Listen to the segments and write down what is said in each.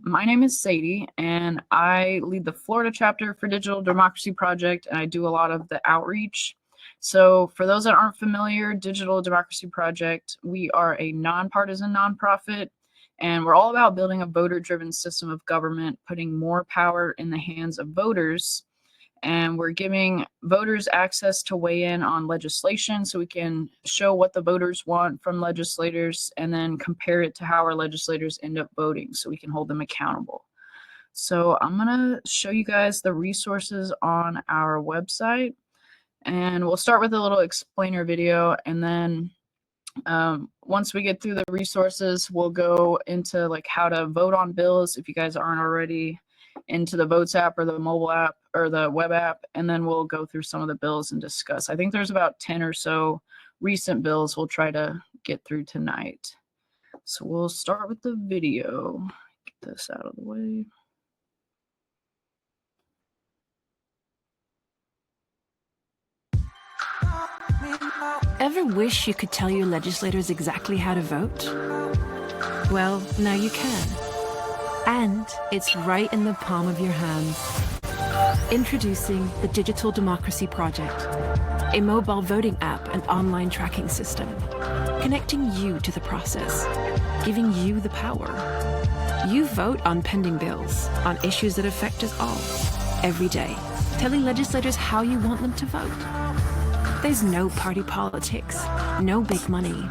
my name is Sadie, and I lead the Florida chapter for Digital Democracy Project, and I do a lot of the outreach. So for those that aren't familiar, Digital Democracy Project, we are a nonpartisan nonprofit, and we're all about building a voter-driven system of government, putting more power in the hands of voters. And we're giving voters access to weigh in on legislation so we can show what the voters want from legislators and then compare it to how our legislators end up voting so we can hold them accountable. So I'm going to show you guys the resources on our website, and we'll start with a little explainer video, and then once we get through the resources, we'll go into like how to vote on bills if you guys aren't already into the Votes app or the mobile app or the web app, and then we'll go through some of the bills and discuss. I think there's about 10 or so recent bills we'll try to get through tonight. So we'll start with the video. Get this out of the way. Ever wish you could tell your legislators exactly how to vote? Well, now you can. And it's right in the palm of your hands. Introducing the Digital Democracy Project, a mobile voting app and online tracking system, connecting you to the process, giving you the power. You vote on pending bills, on issues that affect us all, every day, telling legislators how you want them to vote. There's no party politics, no big money,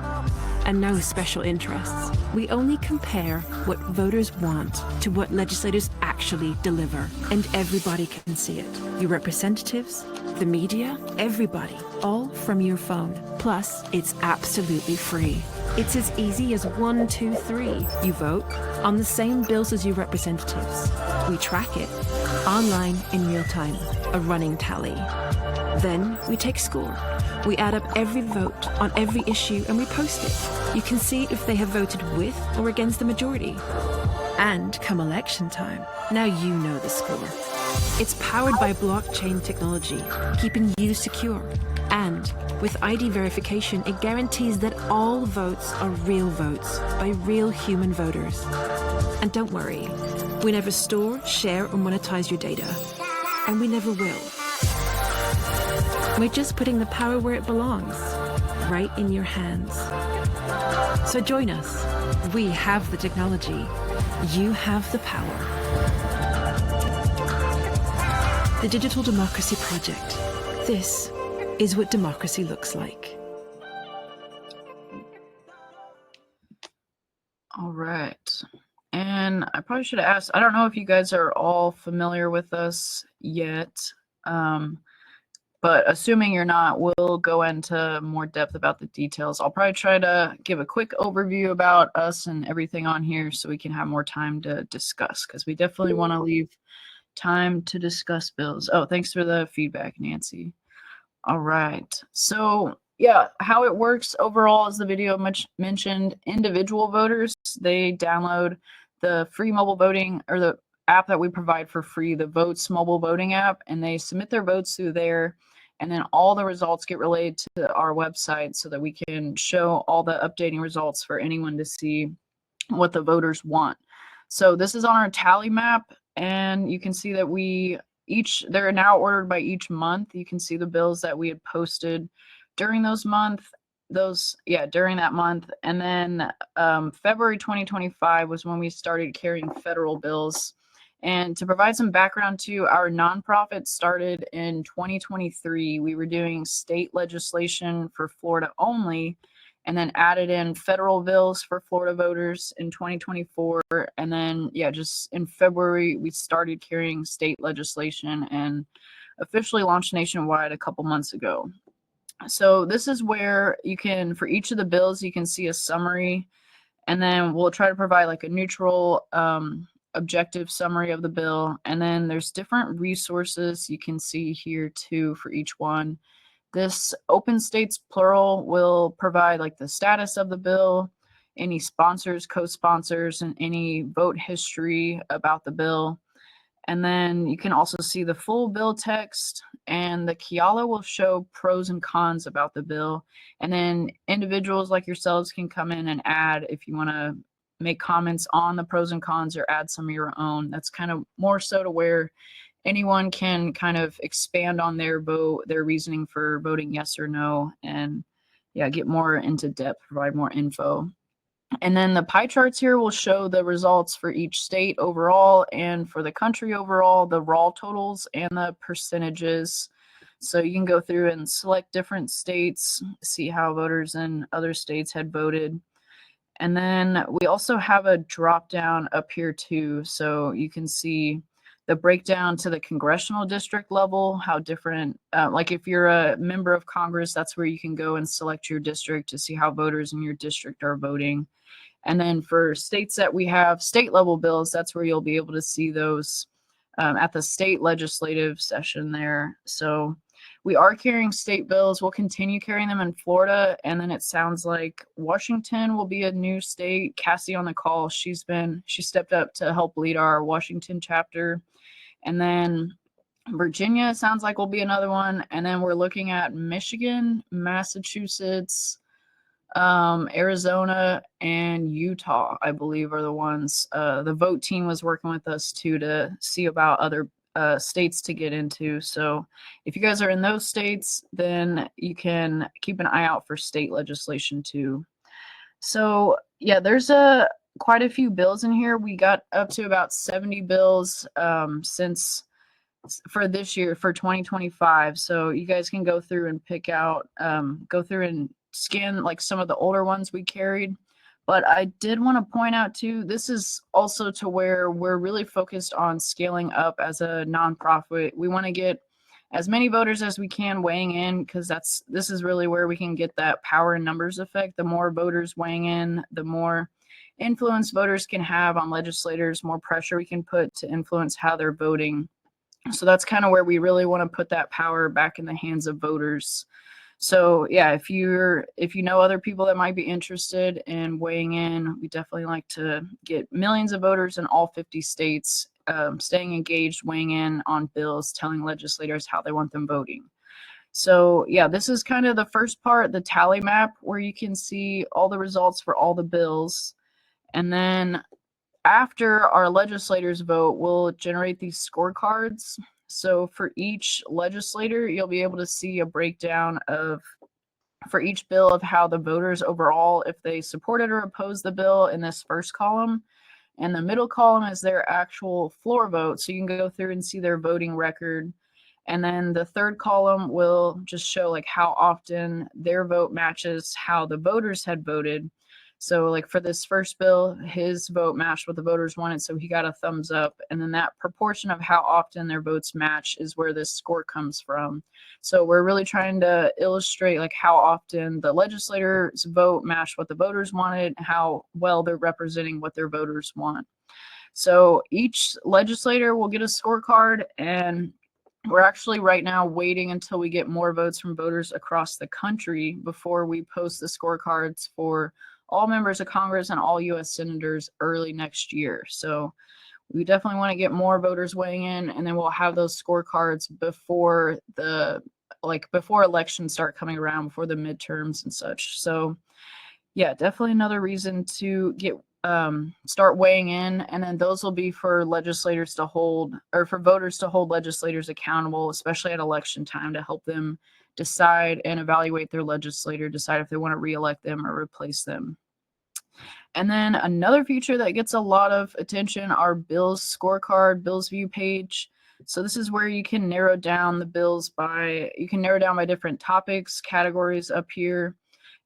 and no special interests. We only compare what voters want to what legislators actually deliver, and everybody can see it. Your representatives, the media, everybody, all from your phone. Plus, it's absolutely free. It's as easy as 1, 2, 3. You vote on the same bills as your representatives. We track it online in real time, a running tally. Then we take score. We add up every vote on every issue and we post it. You can see if they have voted with or against the majority. And come election time, now you know the score. It's powered by blockchain technology, keeping you secure. And with ID verification, it guarantees that all votes are real votes by real human voters. And don't worry, we never store, share, or monetize your data. And we never will. We're just putting the power where it belongs, right in your hands. So join us. We have the technology. You have the power. The Digital Democracy Project. This is what democracy looks like. All right. And I probably should have asked, I don't know if you guys are all familiar with us yet. But assuming you're not, we'll go into more depth about the details. I'll probably try to give a quick overview about us and everything on here so we can have more time to discuss, because we definitely want to leave time to discuss bills. Oh, thanks for the feedback, Nancy. All right. So yeah, how it works overall, as the video mentioned, individual voters, they download the free mobile voting, or the app that we provide for free, the Votes mobile voting app, and they submit their votes through there, and then all the results get relayed to our website so that we can show all the updating results for anyone to see what the voters want. So this is on our tally map, and you can see that they're now ordered by each month. You can see the bills that we had posted during during that month. And then February 2025 was when we started carrying federal bills. And to provide some background too, our nonprofit started in 2023. We were doing state legislation for Florida only, and then added in federal bills for Florida voters in 2024. And then, just in February, we started carrying state legislation and officially launched nationwide a couple months ago. So this is where you can, for each of the bills, you can see a summary, and then we'll try to provide like a neutral, objective summary of the bill. And then there's different resources you can see here too for each one. This Open States Plural will provide like the status of the bill, any sponsors, co-sponsors, and any vote history about the bill. And then you can also see the full bill text, and the Kiala will show pros and cons about the bill. And then individuals like yourselves can come in and add if you want to make comments on the pros and cons or add some of your own. That's kind of more so to where anyone can kind of expand on their vote, their reasoning for voting yes or no, and yeah, get more into depth, provide more info. And then the pie charts here will show the results for each state overall and for the country overall, the raw totals and the percentages. So you can go through and select different states, see how voters in other states had voted. And then we also have a drop down up here too. So you can see the breakdown to the congressional district level, how different, like if you're a member of Congress, that's where you can go and select your district to see how voters in your district are voting. And then for states that we have state level bills, that's where you'll be able to see those at the state legislative session there. So we are carrying state bills. We'll continue carrying them in Florida. And then it sounds like Washington will be a new state. Cassie on the call, she stepped up to help lead our Washington chapter. And then Virginia sounds like will be another one. And then we're looking at Michigan, Massachusetts, Arizona, and Utah, I believe, are the ones. The vote team was working with us too to see about other states to get into. So if you guys are in those states, then you can keep an eye out for state legislation too. So yeah, there's quite a few bills in here. We got up to about 70 bills since for this year, for 2025. So you guys can go through and pick out, go through and scan like some of the older ones we carried. But I did want to point out too, this is also to where we're really focused on scaling up as a nonprofit. We want to get as many voters as we can weighing in, because this is really where we can get that power in numbers effect. The more voters weighing in, the more influence voters can have on legislators, more pressure we can put to influence how they're voting. So that's kind of where we really want to put that power back in the hands of voters. So yeah, if you know other people that might be interested in weighing in, we definitely like to get millions of voters in all 50 states staying engaged, weighing in on bills, telling legislators how they want them voting. So yeah, this is kind of the first part, the tally map, where you can see all the results for all the bills. And then after our legislators vote, we'll generate these scorecards. So for each legislator, you'll be able to see a breakdown for each bill of how the voters overall, if they supported or opposed the bill in this first column. And the middle column is their actual floor vote. So you can go through and see their voting record. And then the third column will just show like how often their vote matches how the voters had voted. So like for this first bill, his vote matched what the voters wanted, so he got a thumbs up. And then that proportion of how often their votes match is where this score comes from. So we're really trying to illustrate like how often the legislators' vote matched what the voters wanted, how well they're representing what their voters want. So each legislator will get a scorecard, and we're actually right now waiting until we get more votes from voters across the country before we post the scorecards for all members of Congress and all U.S. senators early next year. So we definitely want to get more voters weighing in, and then we'll have those scorecards before elections start coming around, before the midterms and such. So yeah, definitely another reason to get start weighing in, and then those will be for legislators to hold, or for voters to hold legislators accountable, especially at election time, to help them decide and evaluate their legislator, decide if they want to re-elect them or replace them. And then another feature that gets a lot of attention are bills scorecard, bills view page. So this is where you can narrow down the bills by different topics, categories up here.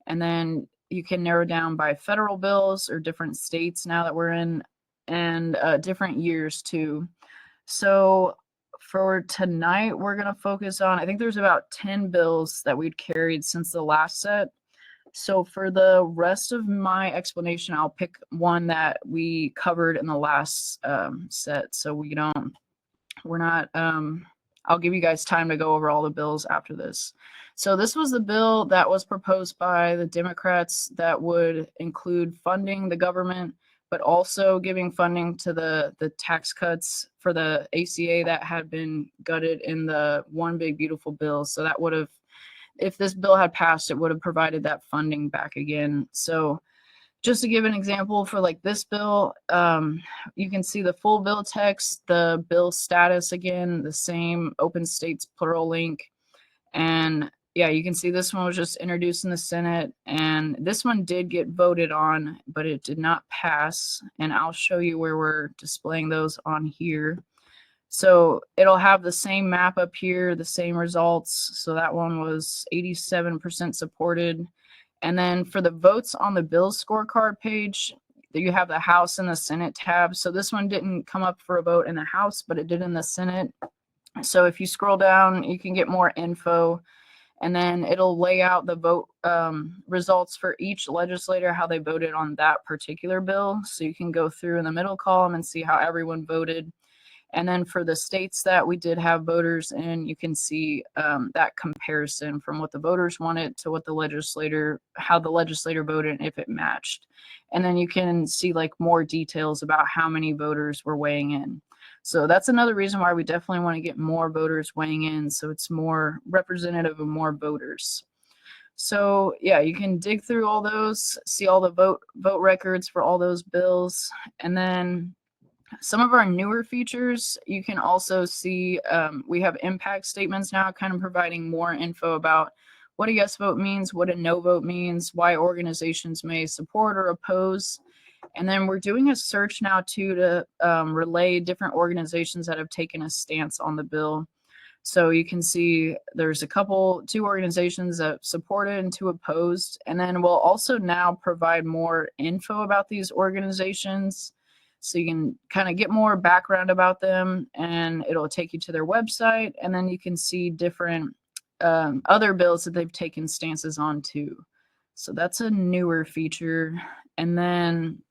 And then you can narrow down by federal bills or different states now that we're in, and different years too. So for tonight, we're going to focus on, I think there's about 10 bills that we'd carried since the last set. So for the rest of my explanation, I'll pick one that we covered in the last set. So I'll give you guys time to go over all the bills after this. So this was the bill that was proposed by the Democrats that would include funding the government, but also giving funding to the tax cuts for the ACA that had been gutted in the One Big Beautiful Bill. So that would have, if this bill had passed, it would have provided that funding back again. So just to give an example for like this bill, you can see the full bill text, the bill status again, the same open states plural link. And yeah, you can see this one was just introduced in the Senate, and this one did get voted on, but it did not pass. And I'll show you where we're displaying those on here. So it'll have the same map up here, the same results. So that one was 87% supported. And then for the votes on the bill scorecard page, you have the House and the Senate tab. So this one didn't come up for a vote in the House, but it did in the Senate. So if you scroll down, you can get more info, and then it'll lay out the vote results for each legislator, how they voted on that particular bill. So you can go through in the middle column and see how everyone voted. And then for the states that we did have voters in, you can see that comparison from what the voters wanted to what the legislator, how the legislator voted, and if it matched. And then you can see like more details about how many voters were weighing in. So that's another reason why we definitely want to get more voters weighing in, so it's more representative of more voters. So yeah, you can dig through all those, see all the vote records for all those bills, and then some of our newer features, you can also see we have impact statements now, kind of providing more info about what a yes vote means, what a no vote means, why organizations may support or oppose. And then we're doing a search now too to relay different organizations that have taken a stance on the bill. So you can see there's two organizations that supported and two opposed. And then we'll also now provide more info about these organizations, so you can kind of get more background about them, and it'll take you to their website, and then you can see different other bills that they've taken stances on too. So that's a newer feature. And then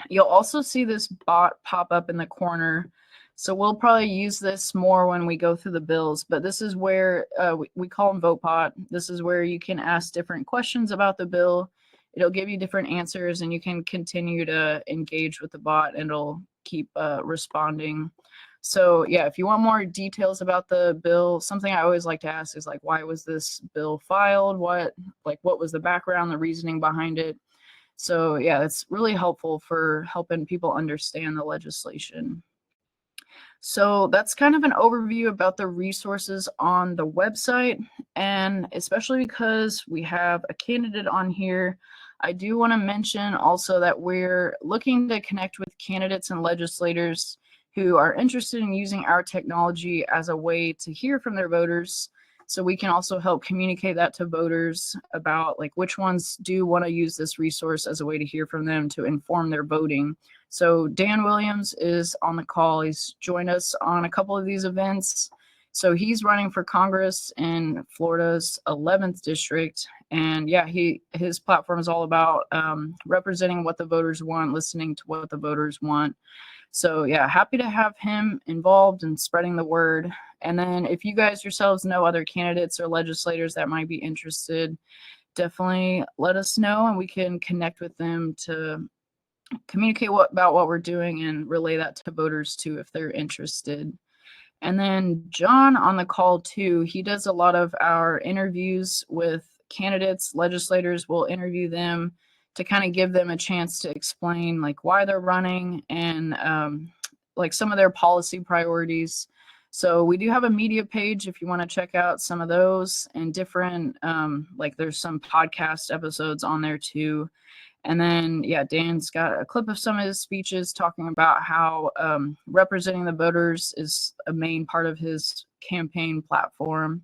you'll also see this bot pop up in the corner. So we'll probably use this more when we go through the bills, but this is where we call them VoteBot. This is where you can ask different questions about the bill. It'll give you different answers, and you can continue to engage with the bot, and it'll keep responding. So yeah, if you want more details about the bill, something I always like to ask is like, why was this bill filed? What was the background, the reasoning behind it? So yeah, it's really helpful for helping people understand the legislation. So that's kind of an overview about the resources on the website, and especially because we have a candidate on here, I do want to mention also that we're looking to connect with candidates and legislators who are interested in using our technology as a way to hear from their voters. So we can also help communicate that to voters about like which ones do want to use this resource as a way to hear from them to inform their voting. So Dan Williams is on the call. He's joined us on a couple of these events. So he's running for Congress in Florida's 11th district. And yeah, his platform is all about representing what the voters want, listening to what the voters want. So yeah, happy to have him involved in spreading the word. And then if you guys yourselves know other candidates or legislators that might be interested, definitely let us know, and we can connect with them to communicate about what we're doing and relay that to voters too if they're interested. And then John on the call too, he does a lot of our interviews with candidates, legislators. We'll interview them to kind of give them a chance to explain like why they're running and like some of their policy priorities. So we do have a media page if you want to check out some of those, and different like there's some podcast episodes on there too. And then, yeah, Dan's got a clip of some of his speeches talking about how representing the voters is a main part of his campaign platform.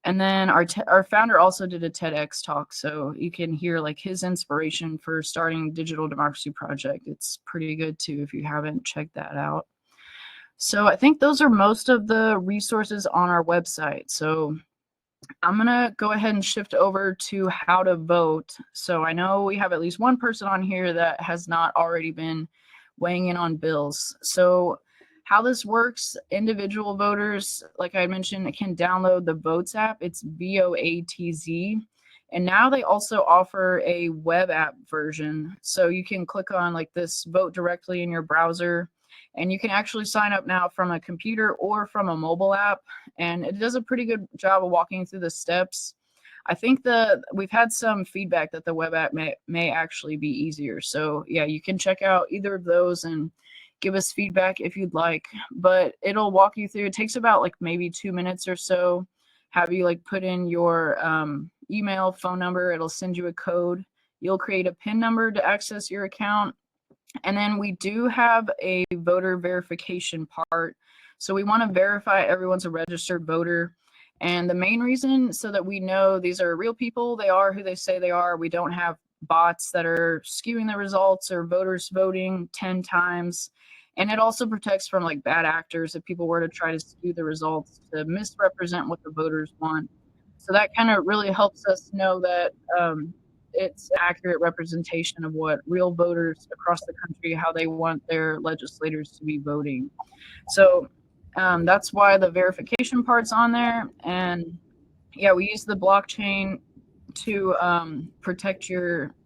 And then our founder also did a TEDx talk, so you can hear like his inspiration for starting Digital Democracy Project. It's pretty good too if you haven't checked that out. So I think those are most of the resources on our website. So I'm going to go ahead and shift over to how to vote. So I know we have at least one person on here that has not already been weighing in on bills. So how this works, individual voters, like I mentioned, can download the Votes app. It's VOATZ. And now they also offer a web app version. So you can click on like this vote directly in your browser, and you can actually sign up now from a computer or from a mobile app. And it does a pretty good job of walking through the steps. I think we've had some feedback that the web app may actually be easier. So yeah, you can check out either of those and give us feedback if you'd like. But it'll walk you through. It takes about like maybe 2 minutes or so. Have you like put in your email, phone number. It'll send you a code. You'll create a PIN number to access your account. And then we do have a voter verification part. So we want to verify everyone's a registered voter. And the main reason so that we know these are real people, they are who they say they are. We don't have bots that are skewing the results or voters voting 10 times. And it also protects from like bad actors if people were to try to skew the results to misrepresent what the voters want. So that kind of really helps us know that it's an accurate representation of what real voters across the country, how they want their legislators to be voting. So that's why the verification part's on there. And yeah, we use the blockchain to protect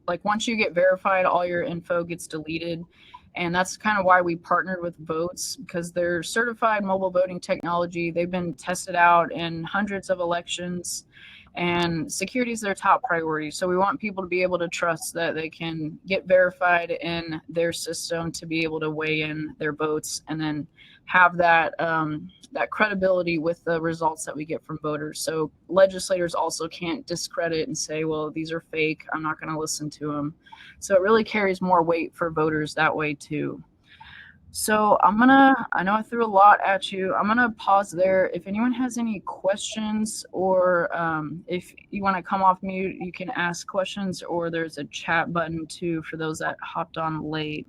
like once you get verified, all your info gets deleted. And that's kind of why we partnered with Votes, because they're certified mobile voting technology. They've been tested out in hundreds of elections, and security is their top priority. So we want people to be able to trust that they can get verified in their system to be able to weigh in their votes and then have that that credibility with the results that we get from voters. So legislators also can't discredit and say, well, these are fake, I'm not going to listen to them. So it really carries more weight for voters that way too. So I know I threw a lot at you. I'm gonna pause there. If anyone has any questions, or if you want to come off mute, you can ask questions, or there's a chat button too for those that hopped on late.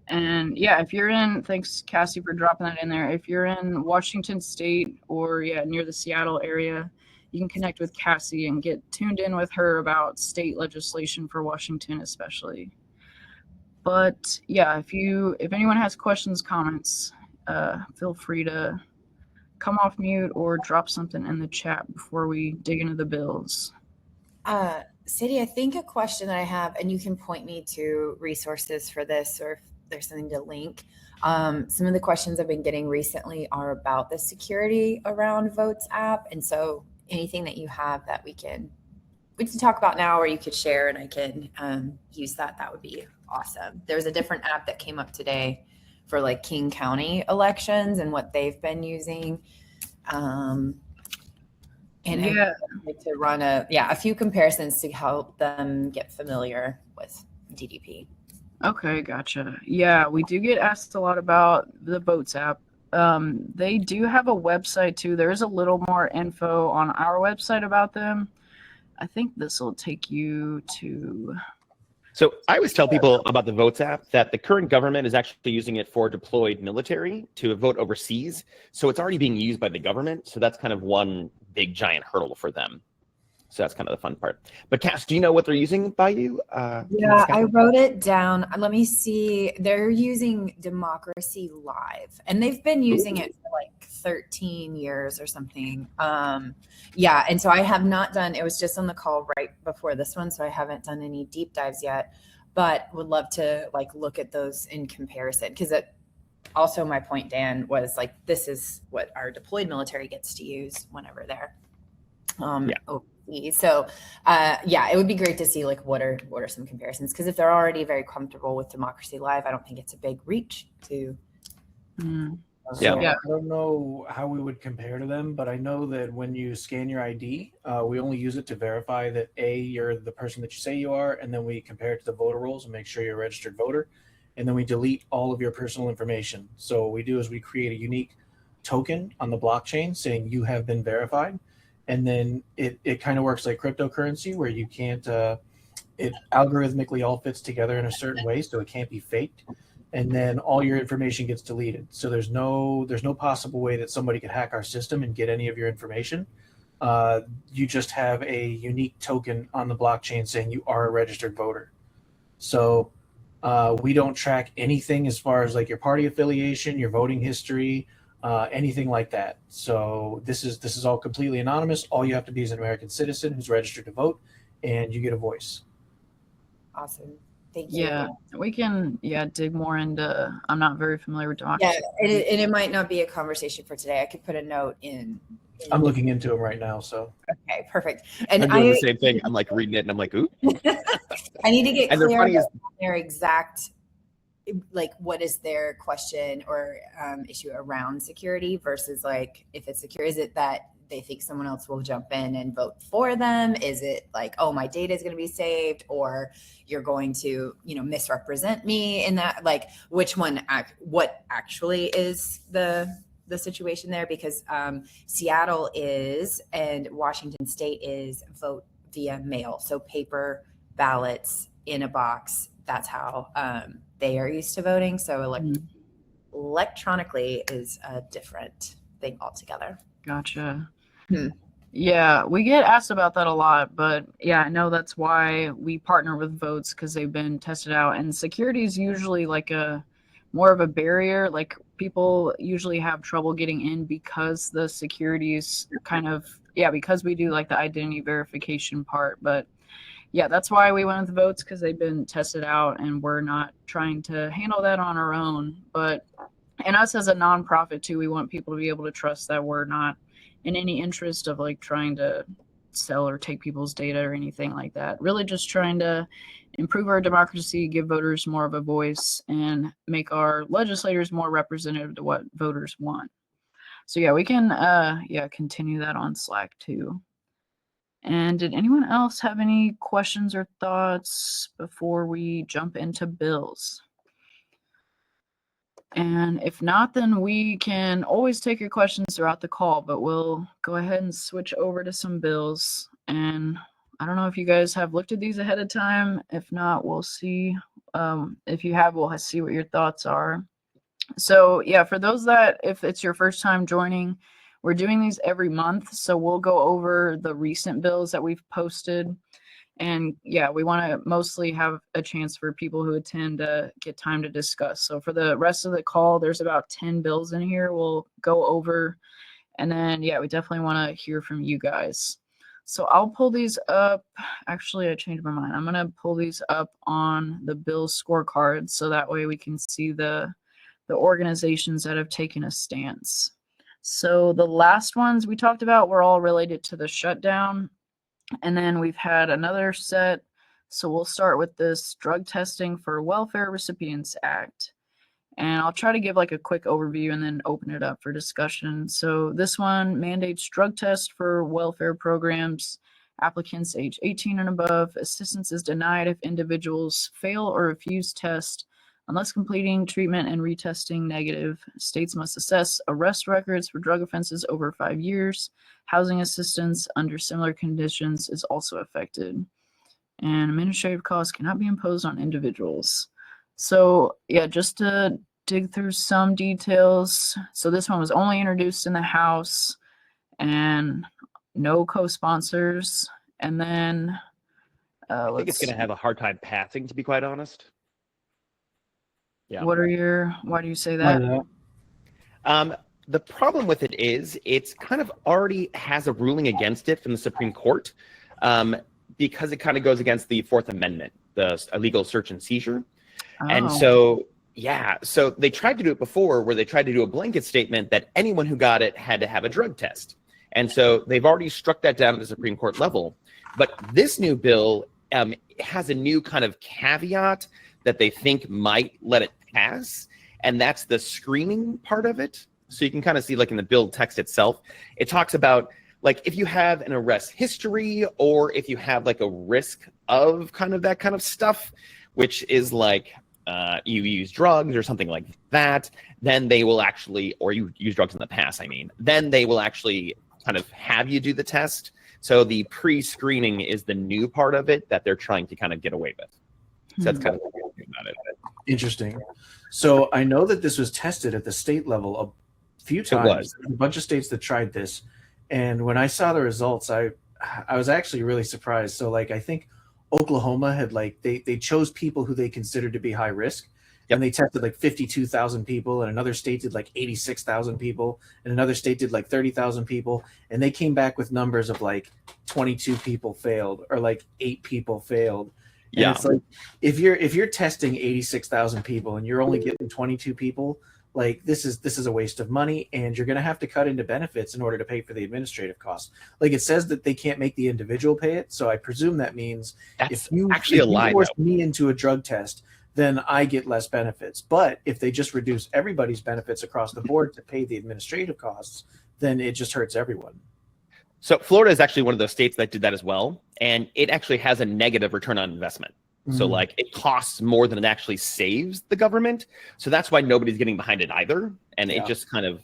And yeah, if you're in, thanks Cassie for dropping that in there. If you're in Washington State or near the Seattle area, you can connect with Cassie and get tuned in with her about state legislation for Washington especially. But yeah, if anyone has questions, comments, feel free to come off mute or drop something in the chat before we dig into the bills. Sadie, I think a question that I have, and you can point me to resources for this or if there's something to link. Some of the questions I've been getting recently are about the security around Votes app. And so anything that you have that we can talk about now, or you could share and I can use that would be awesome. There's a different app that came up today for like King County elections and what they've been using. And I'd like to run a few comparisons to help them get familiar with DDP. Okay, gotcha. Yeah, we do get asked a lot about the Votes app. They do have a website too. There's a little more info on our website about them. I think this will take you to... So I always tell people about the Votes app that the current government is actually using it for deployed military to vote overseas. So it's already being used by the government. So that's kind of one big giant hurdle for them. So that's kind of the fun part. But Cass, do you know what they're using by you? Yeah, I wrote it down. Let me see. They're using Democracy Live, and they've been using it for like 13 years or something. Yeah, and so I have not done, it was just on the call right before this one, so I haven't done any deep dives yet, but would love to like look at those in comparison, because it also, my point, Dan, was like, this is what our deployed military gets to use whenever they're overseas. So it would be great to see like what are some comparisons, because if they're already very comfortable with Democracy Live, I don't think it's a big reach to I don't know how we would compare to them, but I know that when you scan your ID, we only use it to verify that you're the person that you say you are, and then we compare it to the voter rolls and make sure you're a registered voter, and then we delete all of your personal information. So what we do is we create a unique token on the blockchain saying you have been verified. And then it kind of works like cryptocurrency, where you can't, it algorithmically all fits together in a certain way, so it can't be faked. And then all your information gets deleted. So there's no possible way that somebody could hack our system and get any of your information. You just have a unique token on the blockchain saying you are a registered voter. So we don't track anything as far as like your party affiliation, your voting history, anything like that. So this is all completely anonymous. All you have to be is an American citizen who's registered to vote, and you get a voice. Awesome. Thank you. Yeah, we can dig more into, I'm not very familiar with democracy. Yeah, and it might not be a conversation for today. I could put a note in I'm looking into them right now. So Okay, perfect. And I'm doing the same thing. I'm like reading it and I'm like, ooh. I need to get And they're clear funny about as- their exact, like, what is their question or issue around security versus like, if it's secure, is it that they think someone else will jump in and vote for them? Is it like, oh, my data is going to be saved, or you're going to, misrepresent me in that? Like, which one, what actually is the situation there? Because Seattle is, and Washington State is, vote via mail. So paper ballots in a box. That's how they are used to voting. So electronically is a different thing altogether. Gotcha. Yeah, we get asked about that a lot, but yeah, I know that's why we partner with votes, because they've been tested out, and security is usually like more of a barrier. Like, people usually have trouble getting in because the security is because we do like the identity verification part. But yeah, that's why we went with votes, because they've been tested out, and we're not trying to handle that on our own. But and us as a nonprofit too, we want people to be able to trust that we're not in any interest of like trying to sell or take people's data or anything like that. Really just trying to improve our democracy, give voters more of a voice, and make our legislators more representative to what voters want. So yeah, we can continue that on Slack too. And did anyone else have any questions or thoughts before we jump into bills? And if not, then we can always take your questions throughout the call, but we'll go ahead and switch over to some bills. And I don't know if you guys have looked at these ahead of time. If not, we'll see. If you have, we'll see what your thoughts are. So yeah, for those that, if it's your first time joining, we're doing these every month. So we'll go over the recent bills that we've posted. And yeah, we want to mostly have a chance for people who attend to get time to discuss. So for the rest of the call, there's about 10 bills in here we'll go over. And then, yeah, we definitely want to hear from you guys. So I'll pull these up. Actually, I changed my mind. I'm going to pull these up on the bill scorecard, so that way we can see the organizations that have taken a stance. So the last ones we talked about were all related to the shutdown. And then we've had another set. So we'll start with this Drug Testing for Welfare Recipients Act. And I'll try to give like a quick overview and then open it up for discussion. So this one mandates drug tests for welfare programs. Applicants age 18 and above. Assistance is denied if individuals fail or refuse test unless completing treatment and retesting negative. States must assess arrest records for drug offenses over 5 years. Housing assistance under similar conditions is also affected. And administrative costs cannot be imposed on individuals. So yeah, just to dig through some details. So this one was only introduced in the House and no co-sponsors. And then I think it's going to have a hard time passing, to be quite honest. Yeah. Why do you say that? The problem with it is it's kind of already has a ruling against it from the Supreme Court, because it kind of goes against the Fourth Amendment, the illegal search and seizure. Oh. And so, yeah, so they tried to do it before, where they tried to do a blanket statement that anyone who got it had to have a drug test. And so they've already struck that down at the Supreme Court level. But this new bill has a new kind of caveat that they think might let it pass, and that's the screening part of it. So you can kind of see, like in the bill text itself, it talks about like if you have an arrest history, or if you have like a risk of kind of that kind of stuff, which is like you use drugs or something like that, then they will actually, or you use drugs in the past, then they will actually kind of have you do the test. So the pre-screening is the new part of it that they're trying to kind of get away with. So that's kind of what we're thinking about it. Interesting. So I know that this was tested at the state level a few times. A bunch of states that tried this, and when I saw the results, I was actually really surprised. So like I think Oklahoma had they chose people who they considered to be high risk, and they tested like 52,000 people, and another state did like 86,000 people, and another state did like 30,000 people, and they came back with numbers of like 22 people failed or like 8 people failed. And it's like if you're testing 86,000 people and you're only getting 22 people, like this is a waste of money, and you're going to have to cut into benefits in order to pay for the administrative costs. Like it says that they can't make the individual pay it, so I presume that means That's if you actually a lie, force though. me into a drug test, then I get less benefits. But if they just reduce everybody's benefits across the board to pay the administrative costs, then it just hurts everyone. So Florida is actually one of those states that did that as well, and it actually has a negative return on investment. So like it costs more than it actually saves the government. So that's why nobody's getting behind it either. And it just kind of,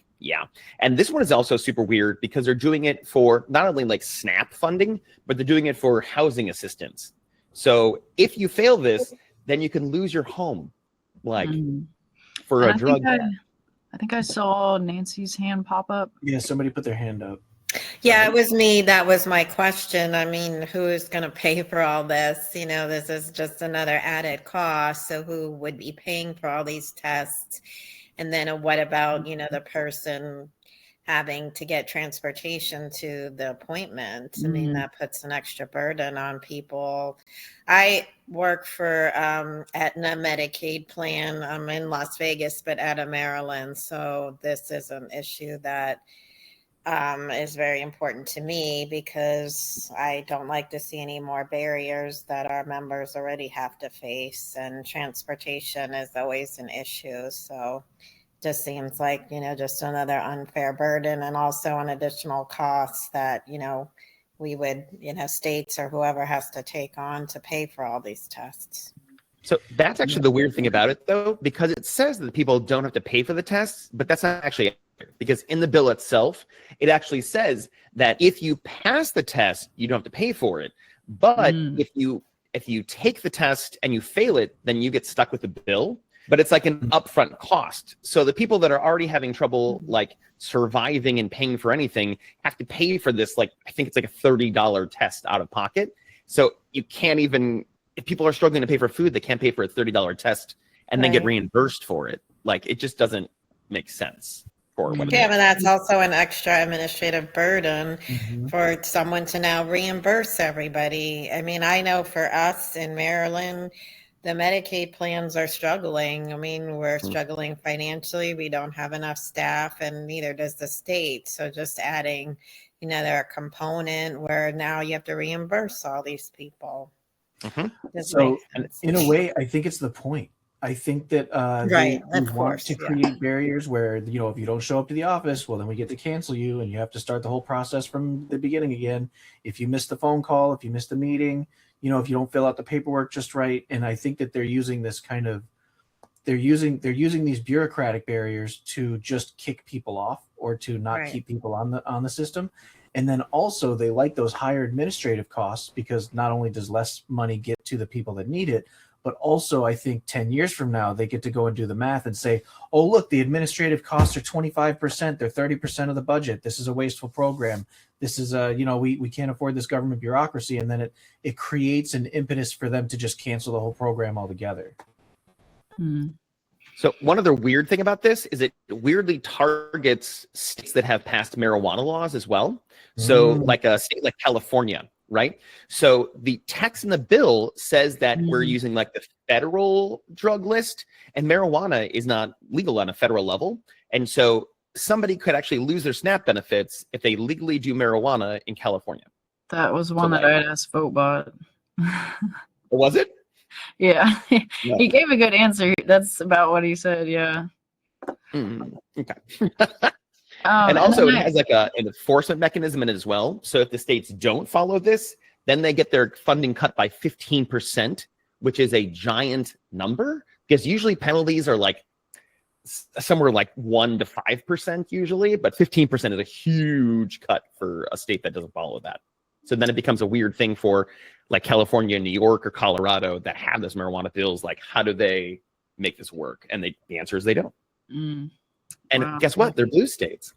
And this one is also super weird because they're doing it for not only like SNAP funding, but they're doing it for housing assistance. So if you fail this, then you can lose your home, like for And a drug. I think I saw Nancy's hand pop up. Yeah, somebody put their hand up. Yeah, it was me. That was my question. I mean, who is going to pay for all this? You know, this is just another added cost. So who would be paying for all these tests? And then what about, you know, the person having to get transportation to the appointment? I mean, that puts an extra burden on people. I work for Aetna Medicaid plan. I'm in Las Vegas, but out of Maryland. So this is an issue that is very important to me because I don't like to see any more barriers that our members already have to face, and transportation is always an issue. So just seems like, you know, just another unfair burden, and also an additional cost that, you know, we would, you know, states or whoever has to take on to pay for all these tests. So that's actually the weird thing about it, though, because it says that people don't have to pay for the tests, but that's not actually accurate, because in the bill itself, it actually says that if you pass the test, you don't have to pay for it. But if you take the test and you fail it, then you get stuck with the bill. But it's like an upfront cost. So the people that are already having trouble like surviving and paying for anything have to pay for this, like I think it's like a $30 test out of pocket. So you can't even, if people are struggling to pay for food, they can't pay for a $30 test and then get reimbursed for it. Like it just doesn't make sense for what it Yeah, is. but that's also an extra administrative burden for someone to now reimburse everybody. I mean, I know for us in Maryland, the Medicaid plans are struggling. I mean, we're struggling financially. We don't have enough staff, and neither does the state. So just adding, you know, they're a component where now you have to reimburse all these people. So in a way, I think it's the point. I think that they want to create barriers where, you know, if you don't show up to the office, well, then we get to cancel you and you have to start the whole process from the beginning again. If you miss the phone call, if you miss the meeting, you know, if you don't fill out the paperwork just right. And I think that they're using this kind of, they're using these bureaucratic barriers to just kick people off or to not keep people on the system. And then also they like those higher administrative costs because not only does less money get to the people that need it, but also I think 10 years from now, they get to go and do the math and say, oh, look, the administrative costs are 25%. They're 30% of the budget. This is a wasteful program. This is you know, we can't afford this government bureaucracy. And then it creates an impetus for them to just cancel the whole program altogether. So one other weird thing about this is it weirdly targets states that have passed marijuana laws as well. So like a state like California, right? So the text in the bill says that we're using like the federal drug list, and marijuana is not legal on a federal level. And so somebody could actually lose their SNAP benefits if they legally do marijuana in California. That was one that I had asked Votebot. Was it? Yeah. He gave a good answer. That's about what he said. Yeah. Okay. And also it has like an enforcement mechanism in it as well. So if the states don't follow this, then they get their funding cut by 15%, which is a giant number, because usually penalties are like somewhere like 1 to 5% usually, but 15% is a huge cut for a state that doesn't follow that. So then it becomes a weird thing for like California, New York, or Colorado that have those marijuana bills. Like, how do they make this work? And the answer is they don't. And guess what? They're blue states.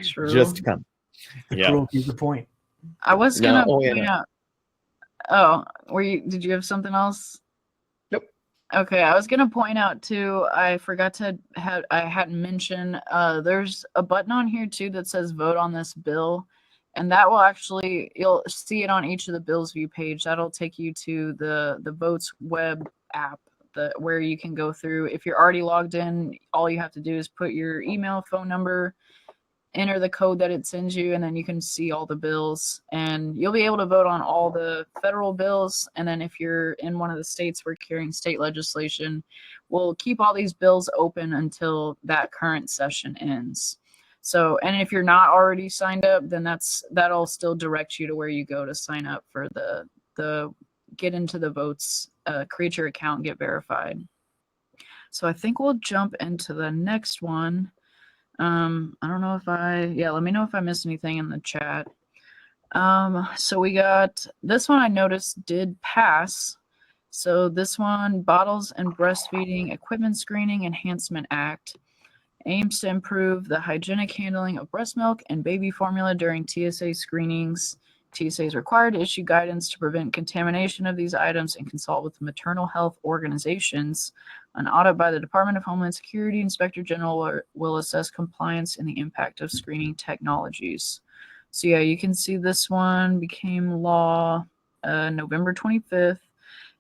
True. Just to come. Cruelty is the point. I was gonna point out. Oh, did you have something else? Nope. Okay, I was gonna point out too. I forgot to I hadn't mentioned. There's a button on here too that says "Vote on this bill," and that will actually, you'll see it on each of the Bills View page. That'll take you to the Votes web app, where you can go through. If you're already logged in, all you have to do is put your email, phone number, enter the code that it sends you, and then you can see all the bills, and you'll be able to vote on all the federal bills. And then if you're in one of the states we're carrying state legislation, we'll keep all these bills open until that current session ends. So, and if you're not already signed up, then that'll still direct you to where you go to sign up for the get into the votes, create your account, get verified. So I think we'll jump into the next one. I don't know if let me know if I missed anything in the chat. So we got this one I noticed did pass. So this one, Bottles and Breastfeeding Equipment Screening Enhancement Act, aims to improve the hygienic handling of breast milk and baby formula during TSA screenings. TSA is required to issue guidance to prevent contamination of these items and consult with maternal health organizations. An audit by the Department of Homeland Security Inspector General will assess compliance and the impact of screening technologies. So yeah, you can see this one became law November 25th.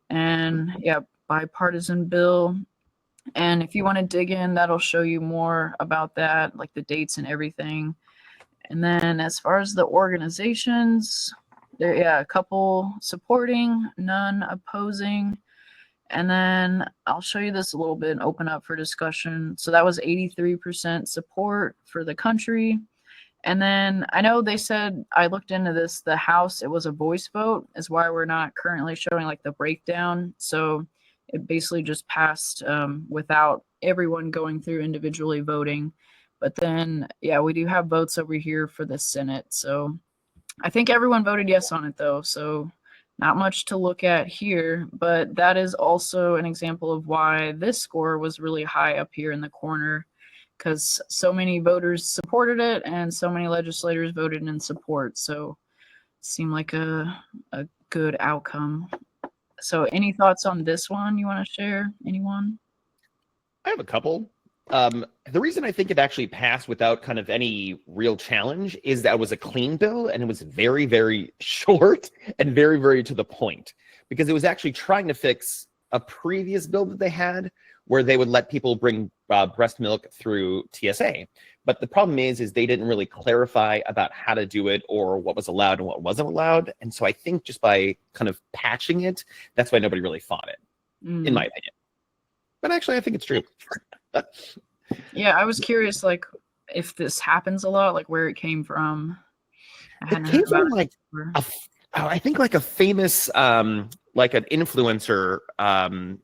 And yeah, bipartisan bill. And if you want to dig in, that'll show you more about that, like the dates and everything. And then as far as the organizations, a couple supporting, none opposing. And then I'll show you this a little bit and open up for discussion. So that was 83% support for the country. And then I know they said, I looked into this, the House, it was a voice vote, is why we're not currently showing like the breakdown. So it basically just passed without everyone going through individually voting. But then, yeah, we do have votes over here for the Senate. So I think everyone voted yes on it, though. So not much to look at here. But that is also an example of why this score was really high up here in the corner, because so many voters supported it and so many legislators voted in support. So it seemed like a good outcome. So any thoughts on this one you want to share? Anyone? I have a couple. The reason I think it actually passed without kind of any real challenge is that it was a clean bill and it was very, very short and very, very to the point, because it was actually trying to fix a previous bill that they had where they would let people bring breast milk through TSA. But the problem is they didn't really clarify about how to do it or what was allowed and what wasn't allowed. And so I think just by kind of patching it, that's why nobody really fought it, in my opinion. But actually, I think it's true. Yeah, I was curious, like, if this happens a lot, like where it came from. It came from like, I think like a famous, like an influencer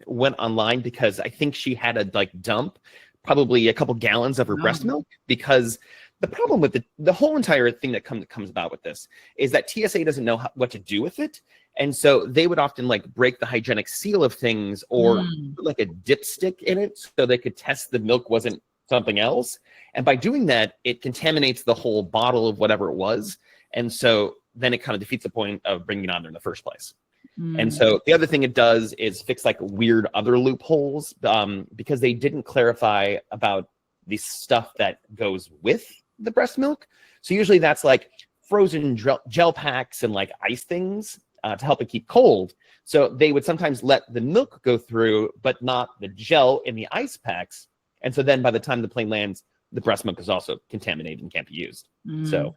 went online because I think she had to like dump probably a couple gallons of her breast milk, because the problem with the whole entire thing that comes about with this is that TSA doesn't know what to do with it. And so they would often like break the hygienic seal of things or put like a dipstick in it so they could test the milk wasn't something else. And by doing that, it contaminates the whole bottle of whatever it was. And so then it kind of defeats the point of bringing it on there in the first place. And so the other thing it does is fix like weird other loopholes because they didn't clarify about the stuff that goes with the breast milk. So usually that's like frozen gel packs and like ice things to help it keep cold. So they would sometimes let the milk go through, but not the gel in the ice packs. And so then by the time the plane lands, the breast milk is also contaminated and can't be used. So,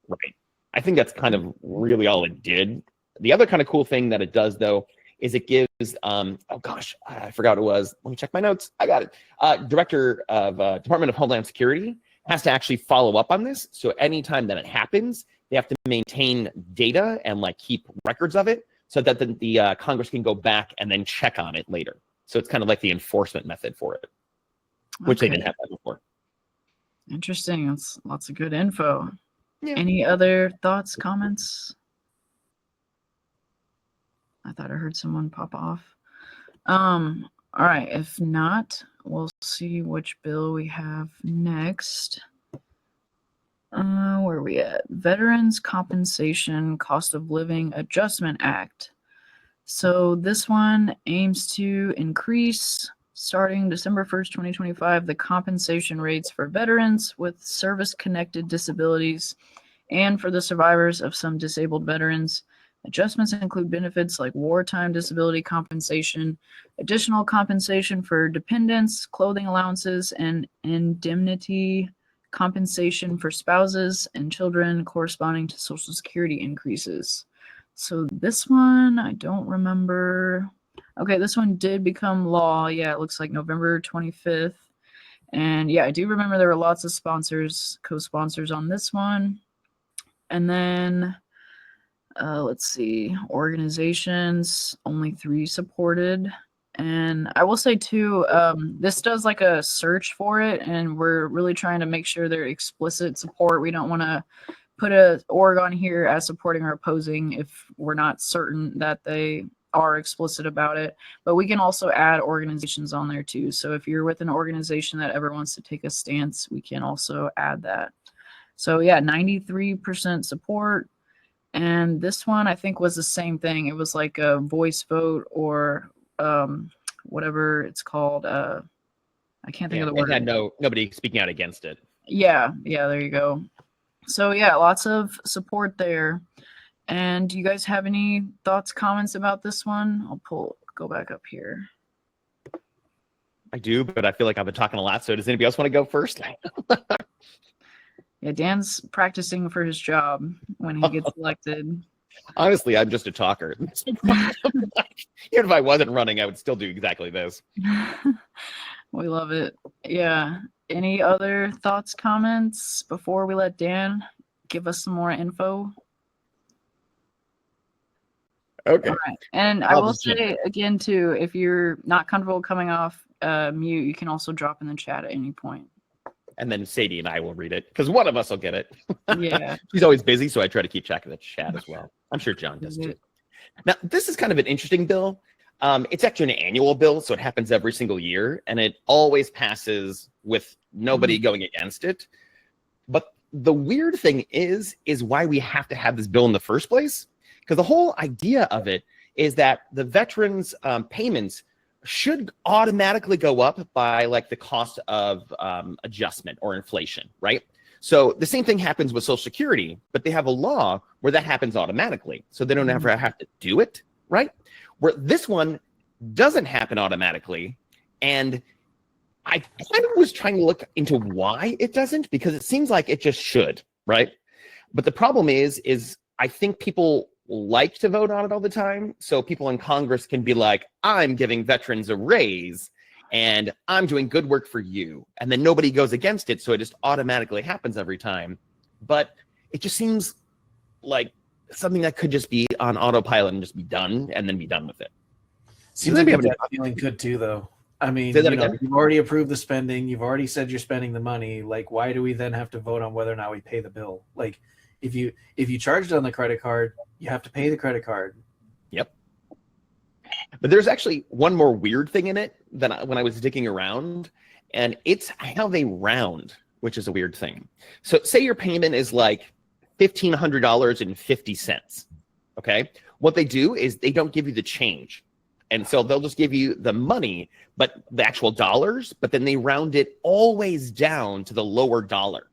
right. I think that's kind of really all it did. The other kind of cool thing that it does, though, is it gives, oh gosh, I forgot what it was. Let me check my notes. I got it. Director of Department of Homeland Security has to actually follow up on this. So anytime that it happens, they have to maintain data and like keep records of it so that the Congress can go back and then check on it later. So it's kind of like the enforcement method for it, which they didn't have that before. Interesting. That's lots of good info. Yeah. Any other thoughts, comments? I thought I heard someone pop off. All right. If not, we'll see which bill we have next. Where are we at? Veterans Compensation Cost of Living Adjustment Act. So this one aims to increase, starting December 1st, 2025, the compensation rates for veterans with service-connected disabilities and for the survivors of some disabled veterans. Adjustments include benefits like wartime disability compensation, additional compensation for dependents, clothing allowances, and indemnity compensation for spouses and children corresponding to Social Security increases. So this one, I don't remember. Okay, this one did become law. Yeah, it looks like November 25th. And yeah, I do remember there were lots of sponsors, co-sponsors on this one. And then let's see, organizations, only 3 supported. And I will say too, this does like a search for it, and we're really trying to make sure they're explicit support. We don't want to put a org on here as supporting or opposing if we're not certain that they are explicit about it. But we can also add organizations on there too. So if you're with an organization that ever wants to take a stance, we can also add that. So yeah, 93% support. And this one I think was the same thing. It was like a voice vote or whatever it's called. I can't think of the word. It had nobody speaking out against it. Yeah, there you go. So yeah, lots of support there. And do you guys have any thoughts, comments about this one? I'll go back up here. I do, but I feel like I've been talking a lot. So does anybody else want to go first? Yeah, Dan's practicing for his job when he gets elected. Honestly, I'm just a talker. Even if I wasn't running, I would still do exactly this. We love it. Yeah. Any other thoughts, comments before we let Dan give us some more info? Okay. All right. And I will say again, too, if you're not comfortable coming off mute, you can also drop in the chat at any point. And then Sadie and I will read it because one of us will get it. Yeah. She's always busy, so I try to keep track of the chat as well. I'm sure John does too. Now, this is kind of an interesting bill. It's actually an annual bill, so it happens every single year, and it always passes with nobody going against it. But the weird thing is why we have to have this bill in the first place, because the whole idea of it is that the veterans' payments should automatically go up by like the cost of adjustment or inflation, right? So the same thing happens with Social Security, but they have a law where that happens automatically. So they don't ever have to do it, right? Where this one doesn't happen automatically. And I kind of was trying to look into why it doesn't, because it seems like it just should, right? But the problem is I think people like to vote on it all the time. So people in Congress can be like, I'm giving veterans a raise and I'm doing good work for you. And then nobody goes against it. So it just automatically happens every time. But it just seems like something that could just be on autopilot and just be done and then be done with it. Seems like that feeling could too, though. I mean, you've already approved the spending. You've already said you're spending the money. Like, why do we then have to vote on whether or not we pay the bill? Like, if you charged on the credit card, you have to pay the credit card. Yep. But there's actually one more weird thing in it that when I was digging around, and it's how they round, which is a weird thing. So say your payment is like $1,500.50. Okay. What they do is they don't give you the change. And so they'll just give you the money, but the actual dollars, but then they round it always down to the lower dollar.